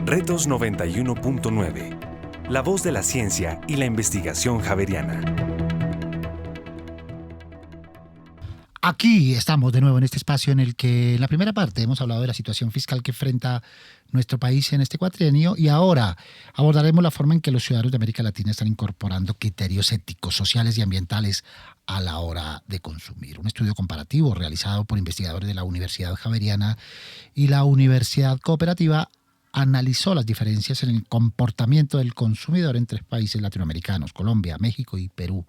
Retos 91.9. La voz de la ciencia y la investigación javeriana. Aquí estamos de nuevo en este espacio en el que en la primera parte hemos hablado de la situación fiscal que enfrenta nuestro país en este cuatrienio y ahora abordaremos la forma en que los ciudadanos de América Latina están incorporando criterios éticos, sociales y ambientales a la hora de consumir. Un estudio comparativo realizado por investigadores de la Universidad Javeriana y la Universidad Cooperativa analizó las diferencias en el comportamiento del consumidor en 3 países latinoamericanos: Colombia, México y Perú.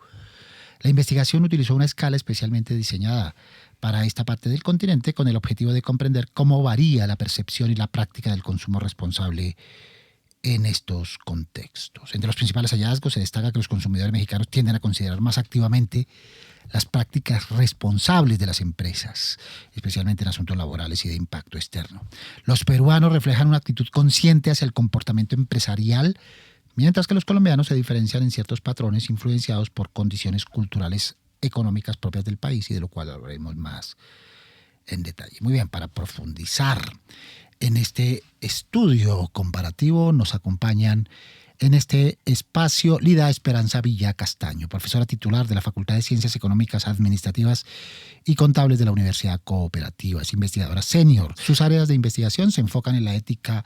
La investigación utilizó una escala especialmente diseñada para esta parte del continente con el objetivo de comprender cómo varía la percepción y la práctica del consumo responsable en estos contextos. Entre los principales hallazgos se destaca que los consumidores mexicanos tienden a considerar más activamente las prácticas responsables de las empresas, especialmente en asuntos laborales y de impacto externo. Los peruanos reflejan una actitud consciente hacia el comportamiento empresarial, mientras que los colombianos se diferencian en ciertos patrones influenciados por condiciones culturales económicas propias del país y de lo cual hablaremos más en detalle. Muy bien, para profundizar en este estudio comparativo nos acompañan en este espacio Lida Esperanza Villa Castaño, profesora titular de la Facultad de Ciencias Económicas, Administrativas y Contables de la Universidad Cooperativa. Es investigadora senior. Sus áreas de investigación se enfocan en la ética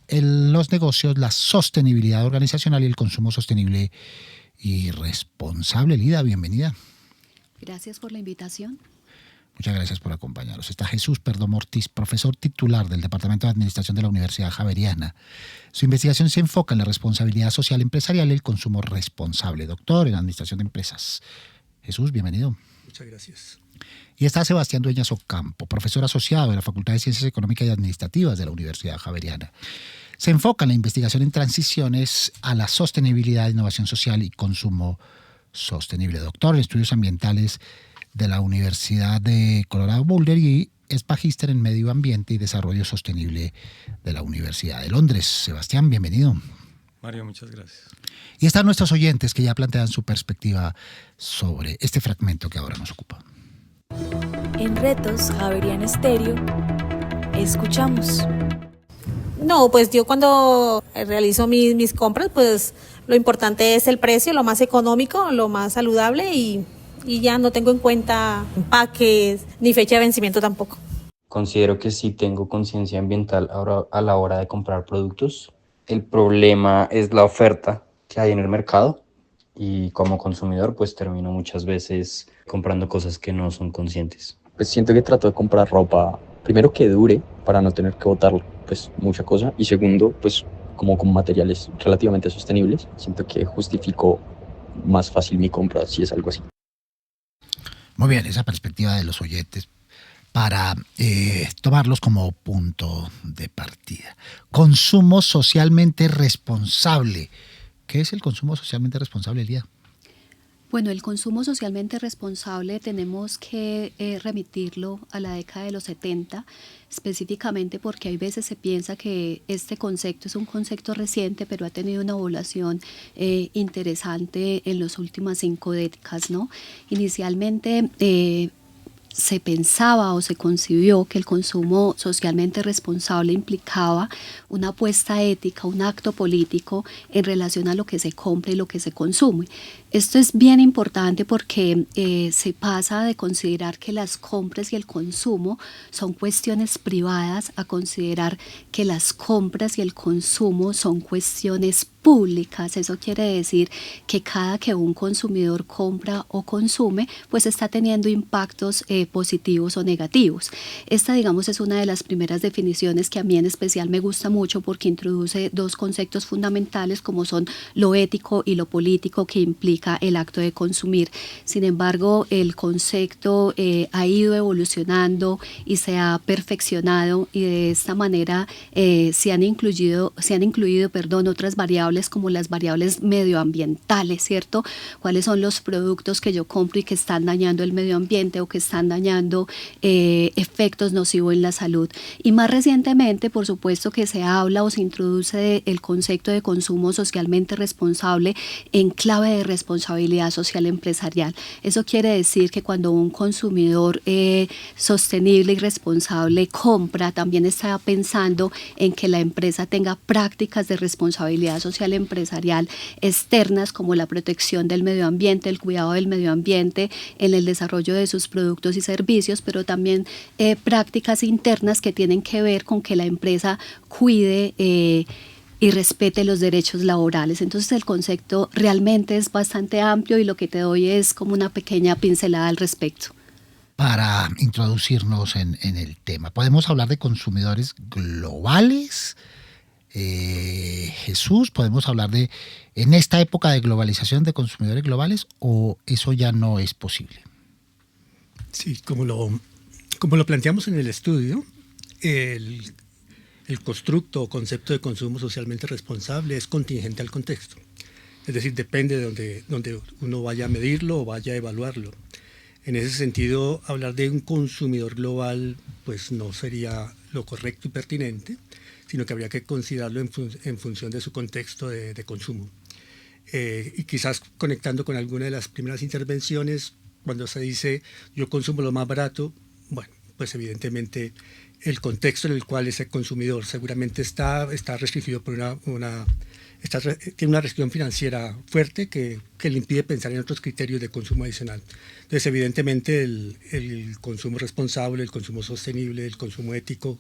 en los negocios, la sostenibilidad organizacional y el consumo sostenible y responsable. Lida, bienvenida. Gracias por la invitación. Muchas gracias por acompañarnos. Está Jesús Perdomo Ortiz, profesor titular del Departamento de Administración de la Universidad Javeriana. Su investigación se enfoca en la responsabilidad social empresarial y el consumo responsable. Doctor en Administración de Empresas. Jesús, bienvenido. Muchas gracias. Y está Sebastián Dueñas Ocampo, profesor asociado de la Facultad de Ciencias Económicas y Administrativas de la Universidad Javeriana. Se enfoca en la investigación en transiciones a la sostenibilidad, innovación social y consumo sostenible. Doctor en Estudios Ambientales de la Universidad de Colorado Boulder y es magíster en Medio Ambiente y Desarrollo Sostenible de la Universidad de Londres. Sebastián, bienvenido. Mario, muchas gracias. Y están nuestros oyentes que ya plantean su perspectiva sobre este fragmento que ahora nos ocupa. En Retos Javeriana Estéreo, escuchamos. No, pues yo cuando realizo mis compras, pues lo importante es el precio, lo más económico, lo más saludable y ya no tengo en cuenta empaques ni fecha de vencimiento tampoco. Considero que sí tengo conciencia ambiental ahora a la hora de comprar productos. El problema es la oferta que hay en el mercado y como consumidor pues termino muchas veces comprando cosas que no son conscientes. Pues siento que trato de comprar ropa, primero que dure para no tener que botar pues mucha cosa y segundo pues como con materiales relativamente sostenibles. Siento que justifico más fácil mi compra si es algo así. Muy bien, esa perspectiva de los oyentes para tomarlos como punto de partida. Consumo socialmente responsable. ¿Qué es el consumo socialmente responsable, Elía? Bueno, el consumo socialmente responsable tenemos que remitirlo a la década de los 70, específicamente porque hay veces se piensa que este concepto es un concepto reciente, pero ha tenido una evolución interesante en las últimas 5 décadas, ¿no? Inicialmente se pensaba o se concibió que el consumo socialmente responsable implicaba una apuesta ética, un acto político en relación a lo que se compra y lo que se consume. Esto es bien importante porque se pasa de considerar que las compras y el consumo son cuestiones privadas a considerar que las compras y el consumo son cuestiones públicas. Eso quiere decir que cada que un consumidor compra o consume, pues está teniendo impactos positivos o negativos. Esta, digamos, es una de las primeras definiciones que a mí en especial me gusta mucho porque introduce 2 conceptos fundamentales como son lo ético y lo político que implica el acto de consumir. Sin embargo, el concepto ha ido evolucionando y se ha perfeccionado y de esta manera se han incluido otras variables variables como las variables medioambientales, ¿cierto? ¿Cuáles son los productos que yo compro y que están dañando el medio ambiente o que están dañando efectos nocivos en la salud? Y más recientemente, por supuesto que se habla o se introduce el concepto de consumo socialmente responsable en clave de responsabilidad social empresarial. Eso quiere decir que cuando un consumidor sostenible y responsable compra, también está pensando en que la empresa tenga prácticas de responsabilidad social empresarial externas como la protección del medio ambiente, el cuidado del medio ambiente en el desarrollo de sus productos y servicios, pero también prácticas internas que tienen que ver con que la empresa cuide y respete los derechos laborales. Entonces el concepto realmente es bastante amplio y lo que te doy es como una pequeña pincelada al respecto. Para introducirnos en el tema, ¿podemos hablar de consumidores globales? Jesús, ¿podemos hablar de, en esta época de globalización, de consumidores globales o eso ya no es posible? Sí, como lo planteamos en el estudio, el constructo o concepto de consumo socialmente responsable es contingente al contexto. Es decir, depende de donde uno vaya a medirlo o vaya a evaluarlo. En ese sentido, hablar de un consumidor global pues no sería lo correcto y pertinente, sino que habría que considerarlo en función de su contexto de consumo. Y quizás conectando con alguna de las primeras intervenciones, cuando se dice yo consumo lo más barato, bueno, pues evidentemente el contexto en el cual ese consumidor seguramente está restringido por tiene una restricción financiera fuerte que le impide pensar en otros criterios de consumo adicional. Entonces, evidentemente, el consumo responsable, el consumo sostenible, el consumo ético,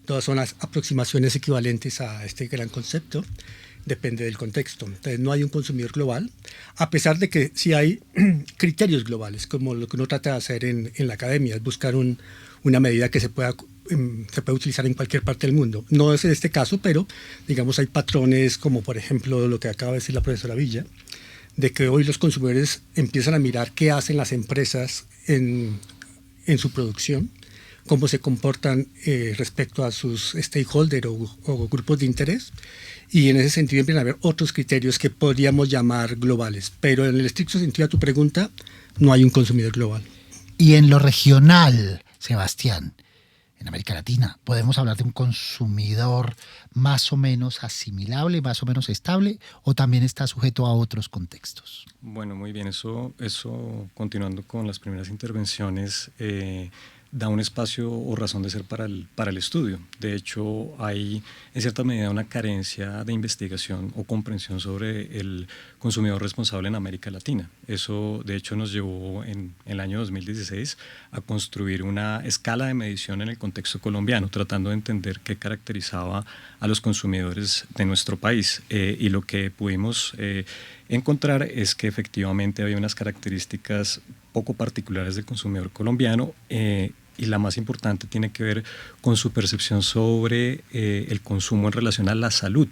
todas son las aproximaciones equivalentes a este gran concepto, depende del contexto. Entonces, no hay un consumidor global, a pesar de que sí hay criterios globales, como lo que uno trata de hacer en la academia, es buscar una medida que se puede utilizar en cualquier parte del mundo. No es en este caso, pero digamos hay patrones como por ejemplo lo que acaba de decir la profesora Villa, de que hoy los consumidores empiezan a mirar qué hacen las empresas en su producción, cómo se comportan respecto a sus stakeholders o grupos de interés, y en ese sentido empiezan a haber otros criterios que podríamos llamar globales. Pero en el estricto sentido a tu pregunta, no hay un consumidor global. Y en lo regional, Sebastián, en América Latina, ¿podemos hablar de un consumidor más o menos asimilable, más o menos estable, o también está sujeto a otros contextos? Bueno, muy bien, eso continuando con las primeras intervenciones, da un espacio o razón de ser para el estudio. De hecho, hay en cierta medida una carencia de investigación o comprensión sobre el consumidor responsable en América Latina. Eso, de hecho, nos llevó en el año 2016 a construir una escala de medición en el contexto colombiano, tratando de entender qué caracterizaba a los consumidores de nuestro país. Y lo que pudimos encontrar es que efectivamente había unas características poco particulares del consumidor colombiano, y la más importante tiene que ver con su percepción sobre el consumo en relación a la salud.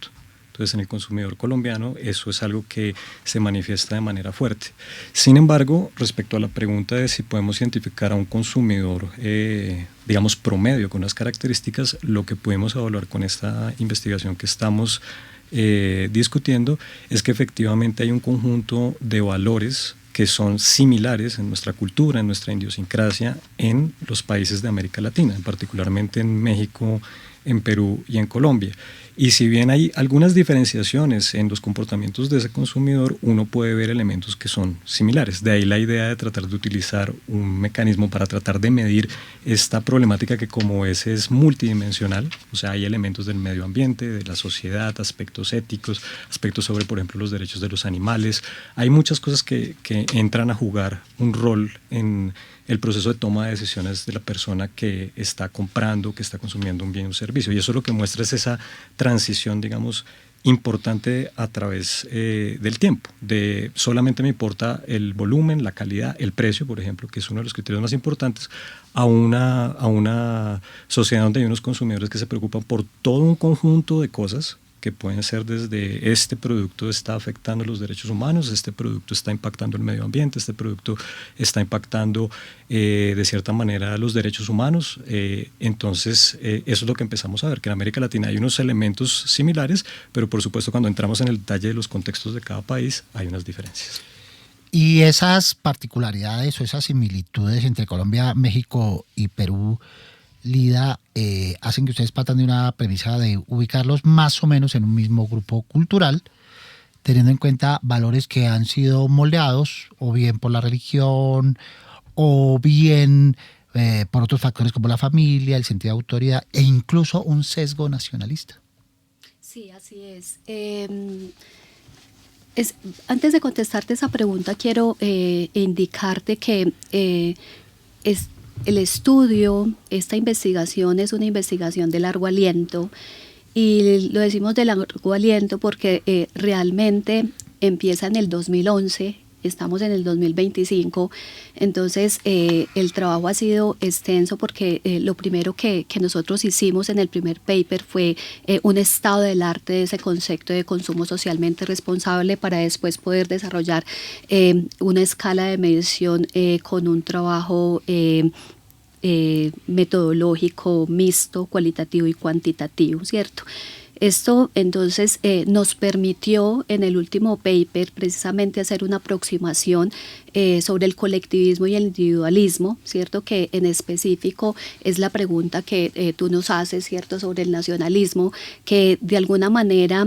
Entonces, en el consumidor colombiano eso es algo que se manifiesta de manera fuerte. Sin embargo, respecto a la pregunta de si podemos identificar a un consumidor, digamos, promedio con unas características, lo que pudimos evaluar con esta investigación que estamos discutiendo es que efectivamente hay un conjunto de valores que son similares en nuestra cultura, en nuestra idiosincrasia, en los países de América Latina, particularmente en México, en Perú y en Colombia. Y si bien hay algunas diferenciaciones en los comportamientos de ese consumidor, uno puede ver elementos que son similares. De ahí la idea de tratar de utilizar un mecanismo para tratar de medir esta problemática que, como es multidimensional. O sea, hay elementos del medio ambiente, de la sociedad, aspectos éticos, aspectos sobre, por ejemplo, los derechos de los animales. Hay muchas cosas que entran a jugar un rol en el proceso de toma de decisiones de la persona que está comprando, que está consumiendo un bien o un servicio. Y eso lo que muestra es esa transición, digamos, importante a través del tiempo. De solamente me importa el volumen, la calidad, el precio, por ejemplo, que es uno de los criterios más importantes, a una sociedad donde hay unos consumidores que se preocupan por todo un conjunto de cosas que pueden ser desde este producto está afectando los derechos humanos, este producto está impactando el medio ambiente, este producto está impactando de cierta manera los derechos humanos. Entonces, eso es lo que empezamos a ver, que en América Latina hay unos elementos similares, pero por supuesto cuando entramos en el detalle de los contextos de cada país hay unas diferencias. Y esas particularidades o esas similitudes entre Colombia, México y Perú, Lida, hacen que ustedes partan de una premisa de ubicarlos más o menos en un mismo grupo cultural, teniendo en cuenta valores que han sido moldeados o bien por la religión o bien por otros factores como la familia, el sentido de autoridad e incluso un sesgo nacionalista. Sí, así es. Antes de contestarte esa pregunta, quiero indicarte que el estudio, esta investigación es una investigación de largo aliento, y lo decimos de largo aliento porque realmente empieza en el 2011, estamos en el 2025, entonces el trabajo ha sido extenso porque lo primero que nosotros hicimos en el primer paper fue un estado del arte de ese concepto de consumo socialmente responsable para después poder desarrollar una escala de medición con un trabajo metodológico mixto, cualitativo y cuantitativo, ¿cierto? Esto entonces nos permitió en el último paper precisamente hacer una aproximación sobre el colectivismo y el individualismo, ¿cierto? Que en específico es la pregunta que tú nos haces, ¿cierto? Sobre el nacionalismo, que de alguna manera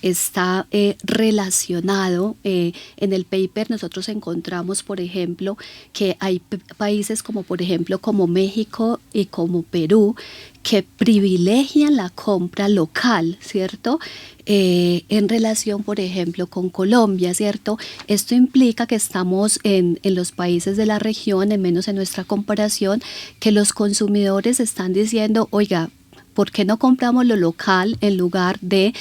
está relacionado. En el paper nosotros encontramos, por ejemplo, que hay países como, por ejemplo, como México y como Perú, que privilegian la compra local, ¿cierto? En relación, por ejemplo, con Colombia, ¿cierto? Esto implica que estamos en los países de la región, en menos en nuestra comparación, que los consumidores están diciendo, oiga, ¿por qué no compramos lo local en lugar de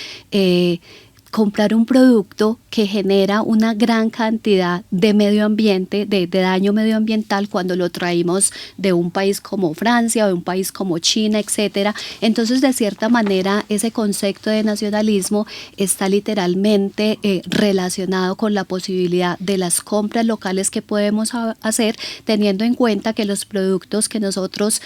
comprar un producto que genera una gran cantidad de medio ambiente, de daño medioambiental cuando lo traímos de un país como Francia o de un país como China, etcétera? Entonces, de cierta manera, ese concepto de nacionalismo está literalmente relacionado con la posibilidad de las compras locales que podemos hacer, teniendo en cuenta que los productos que nosotros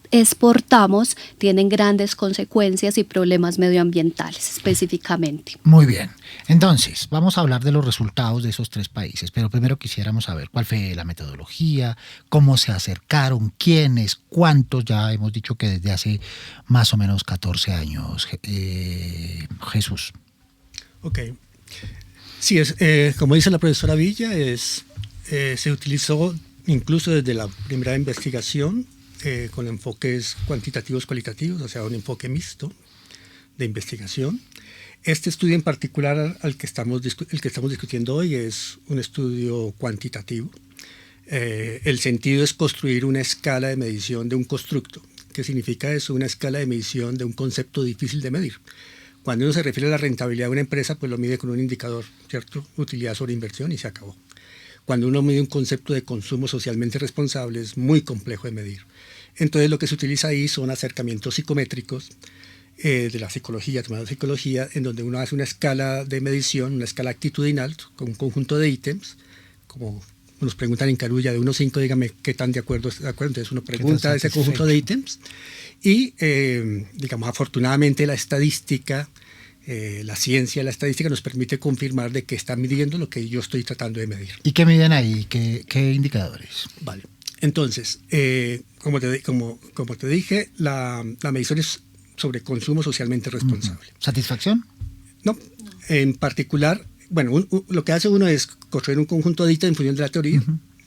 exportamos tienen grandes consecuencias y problemas medioambientales específicamente. Muy bien. Entonces, vamos a hablar de los resultados de esos tres países, pero primero quisiéramos saber cuál fue la metodología, cómo se acercaron, quiénes, cuántos. Ya hemos dicho que desde hace más o menos 14 años. Jesús. Ok. Sí, como dice la profesora Villa, se utilizó incluso desde la primera investigación con enfoques cuantitativos cualitativos, o sea, un enfoque mixto de investigación. Este estudio en particular el que estamos discutiendo hoy es un estudio cuantitativo. El sentido es construir una escala de medición de un constructo. ¿Qué significa eso? Una escala de medición de un concepto difícil de medir. Cuando uno se refiere a la rentabilidad de una empresa, pues lo mide con un indicador, ¿cierto? Utilidad sobre inversión y se acabó. Cuando uno mide un concepto de consumo socialmente responsable es muy complejo de medir. Entonces lo que se utiliza ahí son acercamientos psicométricos de la psicología, tomada psicología, en donde uno hace una escala de medición, una escala actitudinal con un conjunto de ítems, como nos preguntan en Carulla de 1 a 5, dígame qué tan de acuerdo está de acuerdo. Entonces uno pregunta ese conjunto de ítems y, digamos, afortunadamente la estadística, la ciencia, la estadística nos permite confirmar de que está midiendo lo que yo estoy tratando de medir. ¿Y qué miden ahí? ¿Qué indicadores? Vale. Entonces, como te dije, la medición es sobre consumo socialmente responsable. ¿Satisfacción? No. En particular, bueno, lo que hace uno es construir un conjunto de ítems en función de la teoría.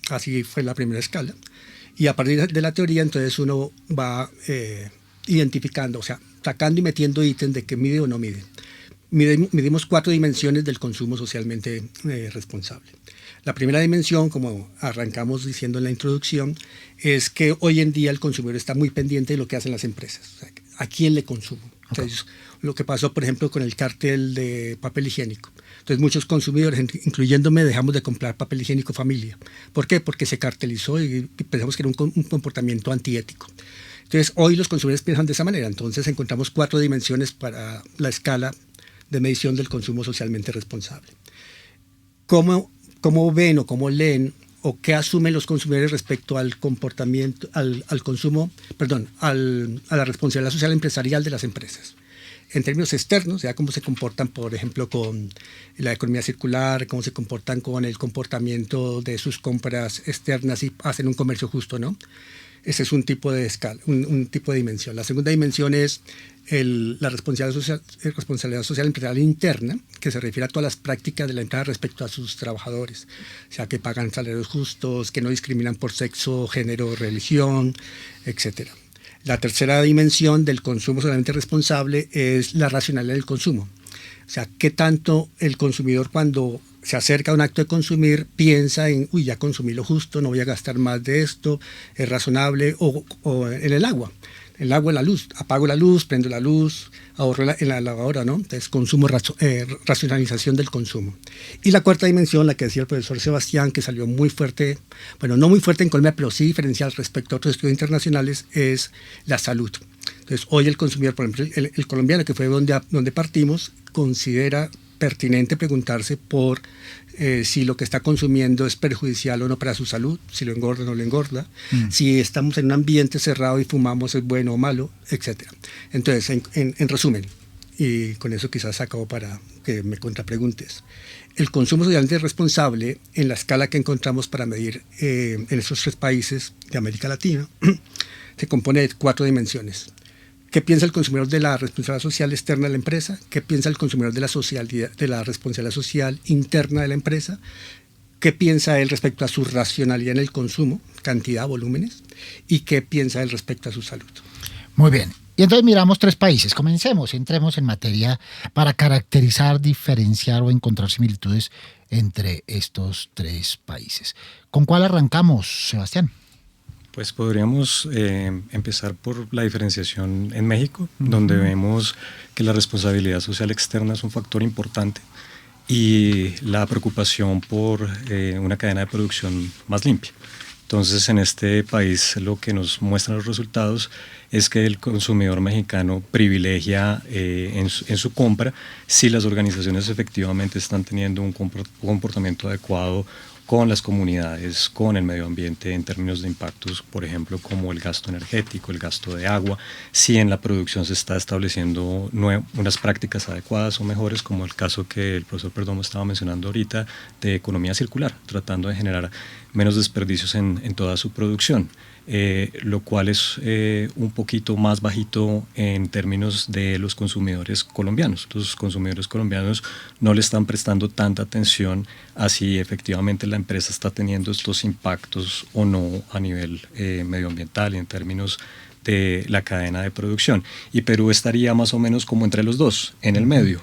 Así fue la primera escala. Y a partir de la teoría, entonces uno va identificando, o sea, sacando y metiendo ítems de que mide o no mide. Medimos 4 dimensiones del consumo socialmente responsable. La primera dimensión, como arrancamos diciendo en la introducción, es que hoy en día el consumidor está muy pendiente de lo que hacen las empresas. O sea, ¿a quién le consumo? Okay. Entonces, lo que pasó, por ejemplo, con el cártel de papel higiénico. Entonces, muchos consumidores, incluyéndome, dejamos de comprar papel higiénico familia. ¿Por qué? Porque se cartelizó y pensamos que era un comportamiento antiético. Entonces, hoy los consumidores piensan de esa manera. Entonces, encontramos 4 dimensiones para la escala de medición del consumo socialmente responsable. ¿Cómo ven o cómo leen o qué asumen los consumidores respecto al comportamiento, al consumo, a la responsabilidad social empresarial de las empresas? En términos externos, ya cómo se comportan, por ejemplo, con la economía circular, cómo se comportan con el comportamiento de sus compras externas y hacen un comercio justo, ¿no? Ese es un tipo de escala, un tipo de dimensión. La segunda dimensión es la responsabilidad social empresarial interna, que se refiere a todas las prácticas de la empresa respecto a sus trabajadores, o sea, que pagan salarios justos, que no discriminan por sexo, género, religión, etcétera. La tercera dimensión del consumo socialmente responsable es la racionalidad del consumo. O sea, qué tanto el consumidor cuando se acerca a un acto de consumir piensa en, ya consumí lo justo, no voy a gastar más de esto, es razonable, o en el agua, en la luz, apago la luz, prendo la luz, ahorro en la lavadora, ¿no? Entonces, racionalización del consumo. Y la cuarta dimensión, la que decía el profesor Sebastián, que salió muy fuerte, bueno, no muy fuerte en Colombia, pero sí diferencial respecto a otros estudios internacionales, es la salud. Entonces, hoy el consumidor, por ejemplo, el colombiano, que fue donde partimos, considera pertinente preguntarse por si lo que está consumiendo es perjudicial o no para su salud, si lo engorda o no lo engorda, si estamos en un ambiente cerrado y fumamos es bueno o malo, etc. Entonces, en resumen, y con eso quizás acabo para que me contrapreguntes, el consumo socialmente responsable en la escala que encontramos para medir en estos 3 países de América Latina se compone de 4 dimensiones. ¿Qué piensa el consumidor de la responsabilidad social externa de la empresa? ¿Qué piensa el consumidor de la responsabilidad social interna de la empresa? ¿Qué piensa él respecto a su racionalidad en el consumo, cantidad, volúmenes? ¿Y qué piensa él respecto a su salud? Muy bien. Y entonces miramos 3 países. Entremos en materia para caracterizar, diferenciar o encontrar similitudes entre estos 3 países. ¿Con cuál arrancamos, Sebastián? Pues podríamos empezar por la diferenciación en México, donde vemos que la responsabilidad social externa es un factor importante y la preocupación por una cadena de producción más limpia. Entonces, en este país lo que nos muestran los resultados es que el consumidor mexicano privilegia en su compra si las organizaciones efectivamente están teniendo un comportamiento adecuado con las comunidades, con el medio ambiente en términos de impactos, por ejemplo, como el gasto energético, el gasto de agua, si en la producción se está estableciendo unas prácticas adecuadas o mejores, como el caso que el profesor Perdomo estaba mencionando ahorita, de economía circular, tratando de generar menos desperdicios en toda su producción. Lo cual es un poquito más bajito en términos de los consumidores colombianos. Los consumidores colombianos no le están prestando tanta atención a si efectivamente la empresa está teniendo estos impactos o no a nivel medioambiental y en términos de la cadena de producción. Y Perú estaría más o menos como entre los dos, en el medio,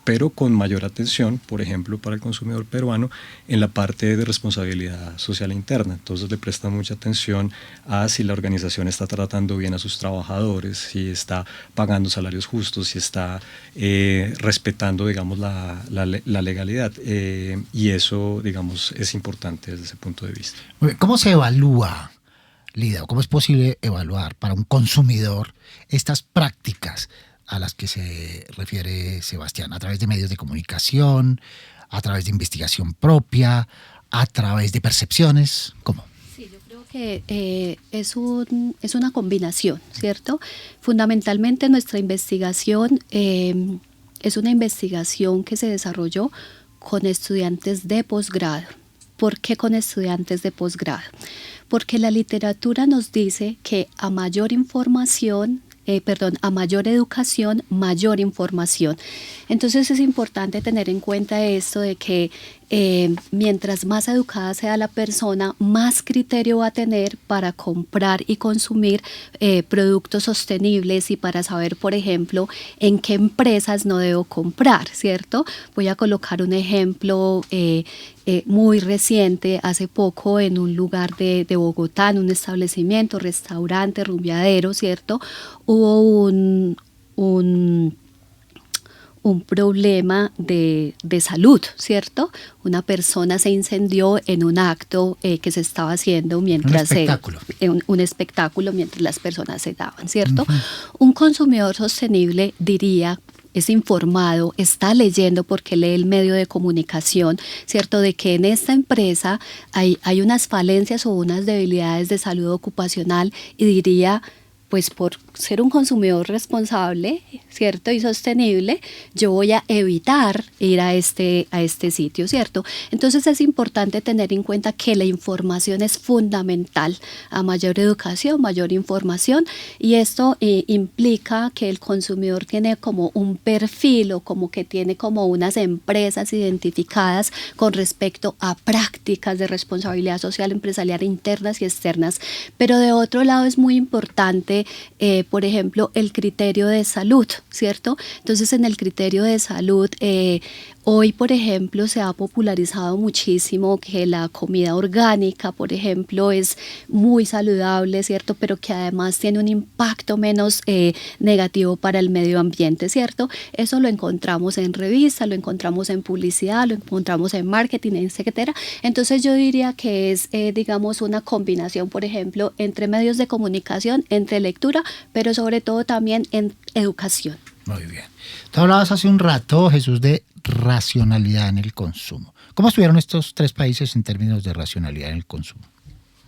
pero con mayor atención, por ejemplo, para el consumidor peruano, en la parte de responsabilidad social interna. Entonces le prestan mucha atención a si la organización está tratando bien a sus trabajadores, si está pagando salarios justos, si está respetando, digamos, la legalidad. Y eso, digamos, es importante desde ese punto de vista. ¿Cómo se evalúa, Lida, cómo es posible evaluar para un consumidor estas prácticas a las que se refiere Sebastián? ¿A través de medios de comunicación, a través de investigación propia, a través de percepciones? ¿Cómo? Sí, yo creo que es una combinación, ¿cierto? Fundamentalmente nuestra investigación es una investigación que se desarrolló con estudiantes de posgrado. ¿Por qué con estudiantes de posgrado? Porque la literatura nos dice que a mayor información, a mayor educación, mayor información. Entonces es importante tener en cuenta esto de que mientras más educada sea la persona, más criterio va a tener para comprar y consumir productos sostenibles y para saber, por ejemplo, en qué empresas no debo comprar, ¿cierto? Voy a colocar un ejemplo muy reciente, hace poco en un lugar de Bogotá, en un establecimiento, restaurante, rumbeadero, ¿cierto? Hubo un problema de salud, ¿cierto? Una persona se incendió en un acto que se estaba haciendo mientras un espectáculo mientras las personas se daban, ¿cierto? Un consumidor sostenible diría, es informado, está leyendo porque lee el medio de comunicación, ¿cierto? De que en esta empresa hay unas falencias o unas debilidades de salud ocupacional y diría, pues por ser un consumidor responsable, ¿cierto? Y sostenible, yo voy a evitar ir a este sitio, ¿cierto? Entonces es importante tener en cuenta que la información es fundamental. A mayor educación, mayor información, y esto implica que el consumidor tiene como un perfil o como que tiene como unas empresas identificadas con respecto a prácticas de responsabilidad social empresarial internas y externas. Pero de otro lado es muy importante por ejemplo, el criterio de salud, ¿cierto? Entonces, en el criterio de salud, hoy, por ejemplo, se ha popularizado muchísimo que la comida orgánica, por ejemplo, es muy saludable, ¿cierto? Pero que además tiene un impacto menos negativo para el medio ambiente, ¿cierto? Eso lo encontramos en revistas, lo encontramos en publicidad, lo encontramos en marketing, etcétera. Entonces, yo diría que es, digamos, una combinación, por ejemplo, entre medios de comunicación, entre lectura, pero sobre todo también en educación. Muy bien. Tú hablabas hace un rato, Jesús, de racionalidad en el consumo. ¿Cómo estuvieron estos 3 países en términos de racionalidad en el consumo?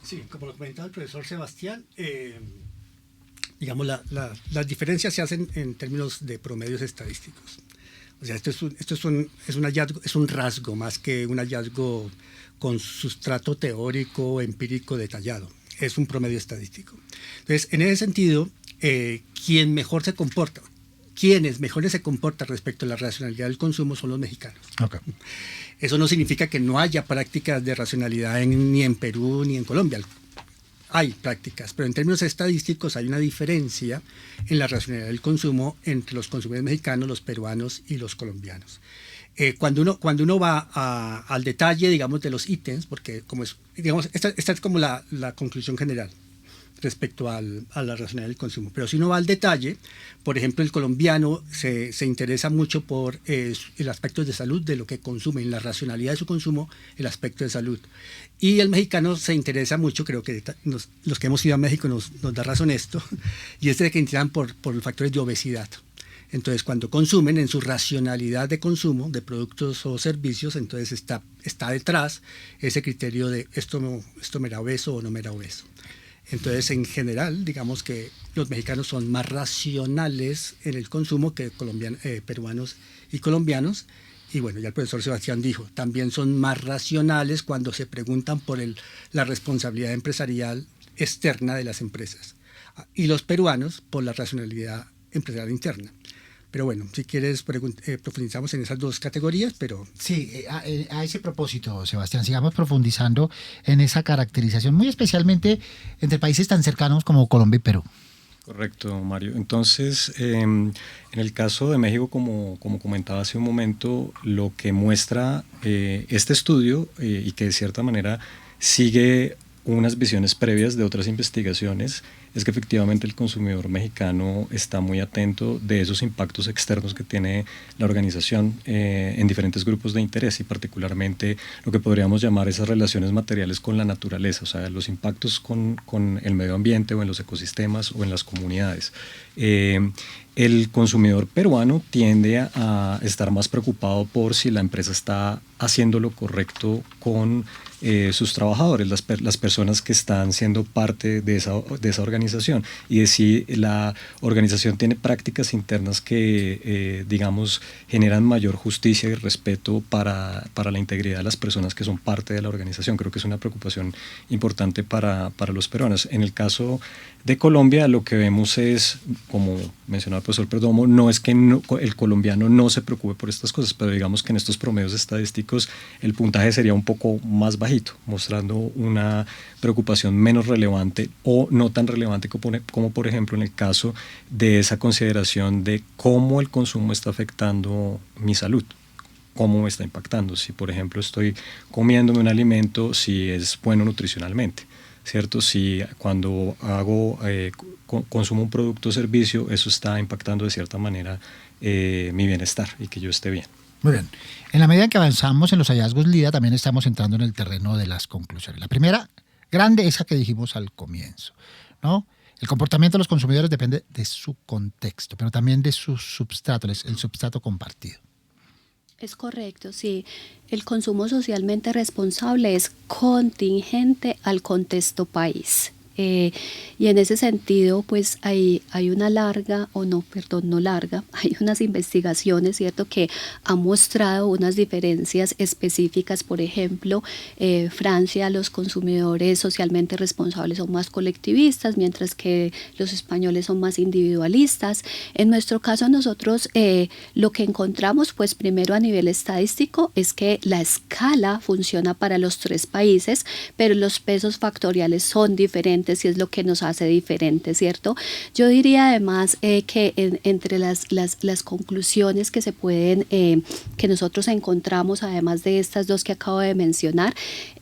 Sí, como lo comentaba el profesor Sebastián, digamos, las diferencias se hacen en términos de promedios estadísticos. O sea, esto es un hallazgo, es un rasgo más que un hallazgo con sustrato teórico, empírico detallado. Es un promedio estadístico. Entonces, en ese sentido, quienes mejores se comportan respecto a la racionalidad del consumo son los mexicanos. Okay. Eso no significa que no haya prácticas de racionalidad ni en Perú ni en Colombia. Hay prácticas, pero en términos estadísticos hay una diferencia en la racionalidad del consumo entre los consumidores mexicanos, los peruanos y los colombianos. Cuando uno va al detalle, digamos, de los ítems, porque como es, digamos, esta es como la conclusión general respecto a la racionalidad del consumo. Pero si uno va al detalle, por ejemplo, el colombiano se interesa mucho por el aspecto de salud de lo que consume, en la racionalidad de su consumo, el aspecto de salud. Y el mexicano se interesa mucho, creo que los que hemos ido a México nos da razón esto, y es de que interesan por los factores de obesidad. Entonces, cuando consumen en su racionalidad de consumo de productos o servicios, entonces está detrás ese criterio de esto me era obeso o no me era obeso. Entonces, en general, digamos que los mexicanos son más racionales en el consumo que peruanos y colombianos. Y bueno, ya el profesor Sebastián dijo, también son más racionales cuando se preguntan por la responsabilidad empresarial externa de las empresas. Y los peruanos por la racionalidad empresarial interna. Pero bueno, si quieres profundizamos en esas 2 categorías, pero... Sí, a ese propósito, Sebastián, sigamos profundizando en esa caracterización, muy especialmente entre países tan cercanos como Colombia y Perú. Correcto, Mario. Entonces, en el caso de México, como comentaba hace un momento, lo que muestra este estudio y que de cierta manera sigue unas visiones previas de otras investigaciones, es que efectivamente el consumidor mexicano está muy atento de esos impactos externos que tiene la organización en diferentes grupos de interés y particularmente lo que podríamos llamar esas relaciones materiales con la naturaleza, o sea, los impactos con el medio ambiente o en los ecosistemas o en las comunidades. El consumidor peruano tiende a estar más preocupado por si la empresa está haciendo lo correcto con sus trabajadores, las personas que están siendo parte de esa organización, y de si la organización tiene prácticas internas que, digamos, generan mayor justicia y respeto para la integridad de las personas que son parte de la organización. Creo que es una preocupación importante para los peruanos. En el caso de Colombia, lo que vemos es, como mencionaba el profesor Perdomo, no es que el colombiano no se preocupe por estas cosas, pero digamos que en estos promedios estadísticos el puntaje sería un poco más bajito, mostrando una preocupación menos relevante o no tan relevante como por ejemplo en el caso de esa consideración de cómo el consumo está afectando mi salud, cómo me está impactando, si por ejemplo estoy comiéndome un alimento, si es bueno nutricionalmente, ¿cierto? Si cuando consumo un producto o servicio, eso está impactando de cierta manera mi bienestar y que yo esté bien. Muy bien. En la medida en que avanzamos en los hallazgos LIDA, también estamos entrando en el terreno de las conclusiones. La primera, grande, esa que dijimos al comienzo, ¿no? El comportamiento de los consumidores depende de su contexto, pero también de su substrato, el substrato compartido. Es correcto, sí. El consumo socialmente responsable es contingente al contexto país. Y en ese sentido, pues hay una larga, hay unas investigaciones, ¿cierto?, que han mostrado unas diferencias específicas. Por ejemplo, Francia, los consumidores socialmente responsables son más colectivistas, mientras que los españoles son más individualistas. En nuestro caso, nosotros lo que encontramos, pues primero a nivel estadístico, es que la escala funciona para los 3 países, pero los pesos factoriales son diferentes y es lo que nos hace diferentes, ¿cierto? Yo diría además que entre las conclusiones que se pueden, que nosotros encontramos, además de estas 2 que acabo de mencionar,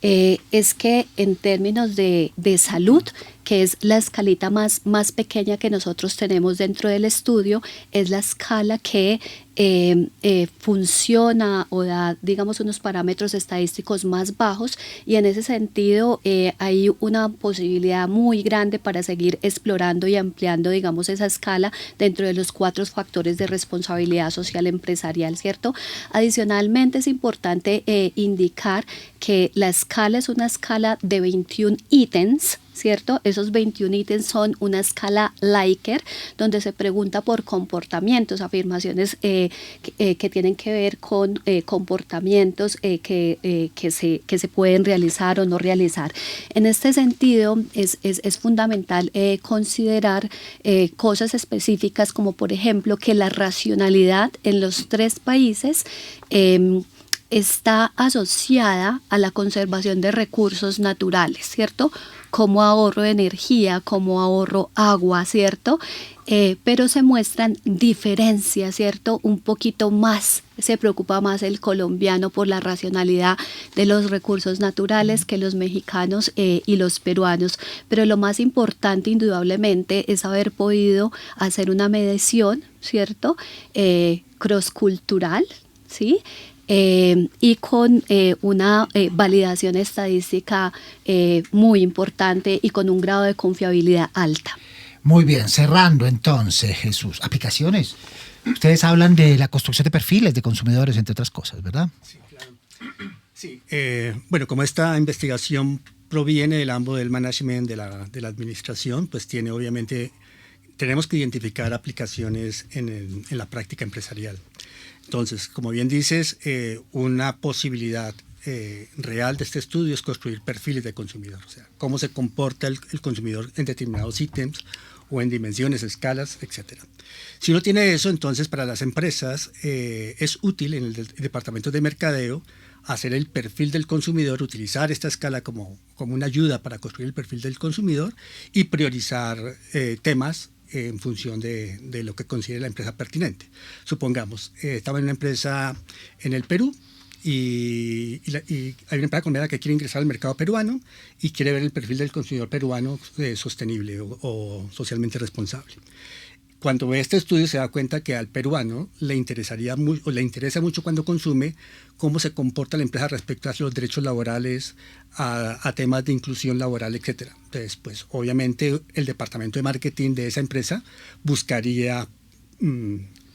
es que en términos de salud, que es la escalita más pequeña que nosotros tenemos dentro del estudio, es la escala que funciona o da, digamos, unos parámetros estadísticos más bajos, y en ese sentido hay una posibilidad muy grande para seguir explorando y ampliando, digamos, esa escala dentro de los 4 factores de responsabilidad social empresarial, ¿cierto? Adicionalmente, es importante indicar que la escala es una escala de 21 ítems, ¿cierto? Esos 21 ítems son una escala Likert, donde se pregunta por comportamientos, afirmaciones que tienen que ver con comportamientos que se pueden realizar o no realizar. En este sentido, es fundamental considerar cosas específicas, como por ejemplo que la racionalidad en los 3 países está asociada a la conservación de recursos naturales, ¿cierto?, como ahorro de energía, como ahorro agua, ¿cierto? Pero se muestran diferencias, ¿cierto? Un poquito más, se preocupa más el colombiano por la racionalidad de los recursos naturales que los mexicanos y los peruanos. Pero lo más importante, indudablemente, es haber podido hacer una medición, ¿cierto?, cross-cultural, ¿sí?, y con una validación estadística muy importante y con un grado de confiabilidad alta. Muy bien, cerrando entonces, Jesús. Aplicaciones. Ustedes hablan de la construcción de perfiles de consumidores, entre otras cosas, ¿verdad? Sí, claro. Sí, bueno, como esta investigación proviene del ámbito del management de la administración, pues tenemos que identificar aplicaciones en la práctica empresarial. Entonces, como bien dices, una posibilidad real de este estudio es construir perfiles de consumidor, o sea, cómo se comporta el consumidor en determinados ítems o en dimensiones, escalas, etc. Si uno tiene eso, entonces para las empresas es útil en el departamento de mercadeo hacer el perfil del consumidor, utilizar esta escala como una ayuda para construir el perfil del consumidor y priorizar temas en función de lo que considere la empresa pertinente. Supongamos, estaba en una empresa en el Perú y hay una empresa colombiana que quiere ingresar al mercado peruano y quiere ver el perfil del consumidor peruano sostenible o socialmente responsable. Cuando ve este estudio se da cuenta que al peruano le interesa mucho cuando consume cómo se comporta la empresa respecto a los derechos laborales, a temas de inclusión laboral, etc. Entonces, pues obviamente el departamento de marketing de esa empresa buscaría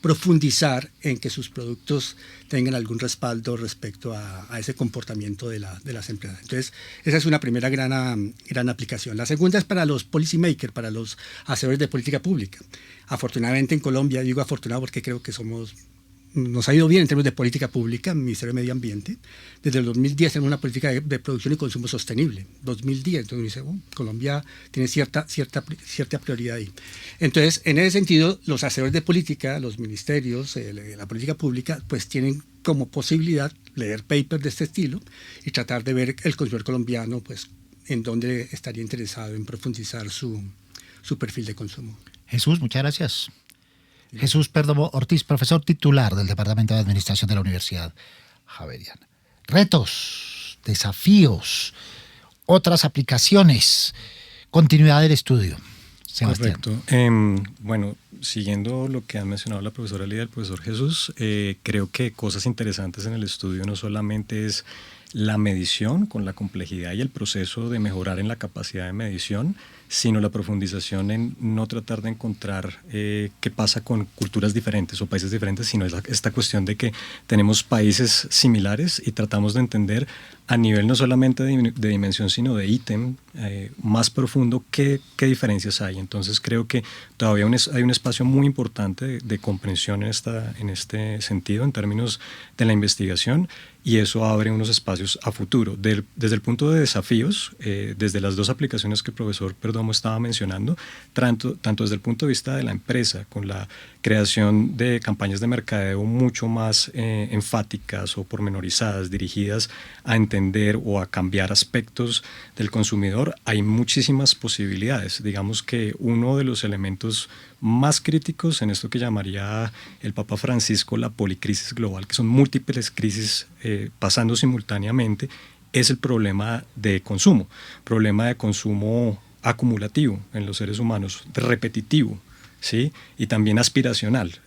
profundizar en que sus productos tengan algún respaldo respecto a ese comportamiento de las empresas. Entonces, esa es una primera gran aplicación. La segunda es para los policy makers, para los hacedores de política pública. Afortunadamente en Colombia, digo afortunado porque creo que nos ha ido bien en términos de política pública, el Ministerio de Medio Ambiente. Desde el 2010 tenemos una política de producción y consumo sostenible. 2010, entonces dice, Colombia tiene cierta prioridad ahí. Entonces, en ese sentido, los hacedores de política, los ministerios, la política pública, pues tienen como posibilidad leer papers de este estilo y tratar de ver el consumidor colombiano, pues, en dónde estaría interesado en profundizar su perfil de consumo. Jesús, muchas gracias. Jesús Perdomo Ortiz, profesor titular del Departamento de Administración de la Universidad Javeriana. Retos, desafíos, otras aplicaciones, continuidad del estudio. Sebastián. Correcto. Bueno, siguiendo lo que han mencionado la profesora Lía y el profesor Jesús, creo que cosas interesantes en el estudio no solamente es la medición con la complejidad y el proceso de mejorar en la capacidad de medición, sino la profundización en no tratar de encontrar qué pasa con culturas diferentes o países diferentes, sino esta cuestión de que tenemos países similares y tratamos de entender a nivel no solamente de dimensión, sino de ítem más profundo qué diferencias hay. Entonces creo que todavía hay un espacio muy importante de comprensión en este sentido, en términos de la investigación, y eso abre unos espacios a futuro. Desde el punto de desafíos, desde las dos aplicaciones que el profesor Perdomo estaba mencionando, tanto desde el punto de vista de la empresa, con la creación de campañas de mercadeo mucho más enfáticas o pormenorizadas, dirigidas a entender o a cambiar aspectos del consumidor, hay muchísimas posibilidades. Digamos que uno de los elementos más críticos en esto que llamaría el Papa Francisco la policrisis global, que son múltiples crisis pasando simultáneamente, es el problema de consumo acumulativo en los seres humanos, repetitivo, ¿sí? Y también aspiracional.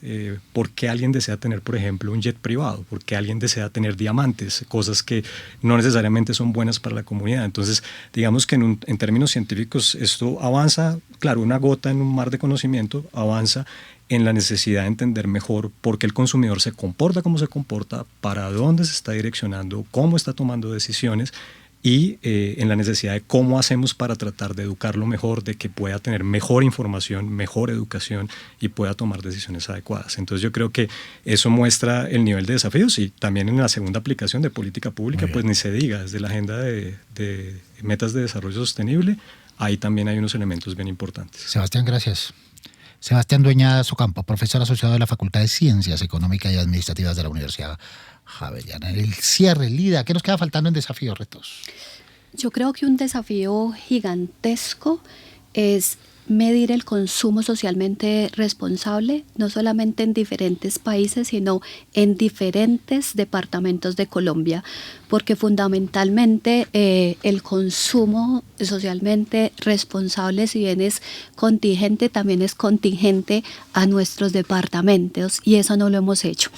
¿Por qué alguien desea tener, por ejemplo, un jet privado? ¿Por qué alguien desea tener diamantes? Cosas que no necesariamente son buenas para la comunidad. Entonces, digamos que en términos científicos esto avanza, claro, una gota en un mar de conocimiento, avanza en la necesidad de entender mejor por qué el consumidor se comporta como se comporta, para dónde se está direccionando, cómo está tomando decisiones, y en la necesidad de cómo hacemos para tratar de educarlo mejor, de que pueda tener mejor información, mejor educación y pueda tomar decisiones adecuadas. Entonces yo creo que eso muestra el nivel de desafíos, y también en la segunda aplicación de política pública, pues ni se diga, desde la agenda de metas de desarrollo sostenible, ahí también hay unos elementos bien importantes. Sebastián, gracias. Sebastián Dueña Socampo, profesor asociado de la Facultad de Ciencias Económicas y Administrativas de la Universidad Javeriana. El cierre, Lida, ¿qué nos queda faltando en desafíos, retos? Yo creo que un desafío gigantesco es medir el consumo socialmente responsable, no solamente en diferentes países, sino en diferentes departamentos de Colombia, porque fundamentalmente el consumo socialmente responsable, si bien es contingente, también es contingente a nuestros departamentos, y eso no lo hemos hecho.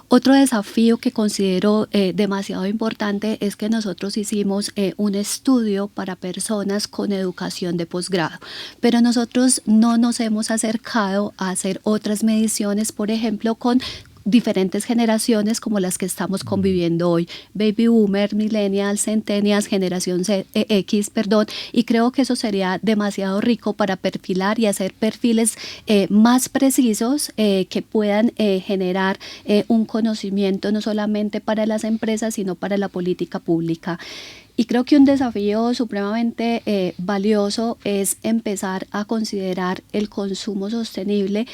Otro desafío que considero demasiado importante es que nosotros hicimos un estudio para personas con educación de posgrado, pero nosotros no nos hemos acercado a hacer otras mediciones, por ejemplo, con diferentes generaciones como las que estamos conviviendo hoy, Baby Boomer, Millennials, Centennials, Generación X, y creo que eso sería demasiado rico para perfilar y hacer perfiles más precisos que puedan generar un conocimiento no solamente para las empresas, sino para la política pública. Y creo que un desafío supremamente valioso es empezar a considerar el consumo sostenible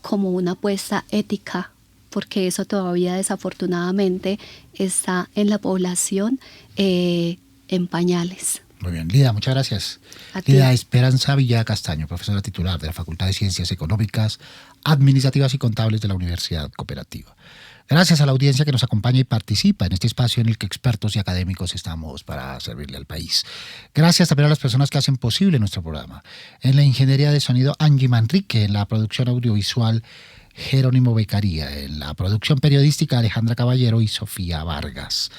como una apuesta ética, porque eso todavía desafortunadamente está en la población en pañales. Muy bien, Lida, muchas gracias. Lida Esperanza Villa Castaño, profesora titular de la Facultad de Ciencias Económicas, Administrativas y Contables de la Universidad Cooperativa. Gracias a la audiencia que nos acompaña y participa en este espacio en el que expertos y académicos estamos para servirle al país. Gracias también a las personas que hacen posible nuestro programa. En la ingeniería de sonido, Angie Manrique; en la producción audiovisual, Jerónimo Beccaría; en la producción periodística, Alejandra Caballero y Sofía Vargas.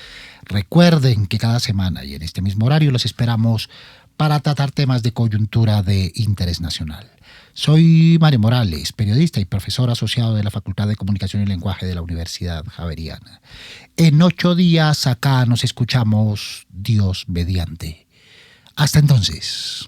Recuerden que cada semana y en este mismo horario los esperamos para tratar temas de coyuntura de interés nacional. Soy Mario Morales, periodista y profesor asociado de la Facultad de Comunicación y Lenguaje de la Universidad Javeriana. En 8 días acá nos escuchamos, Dios mediante. Hasta entonces.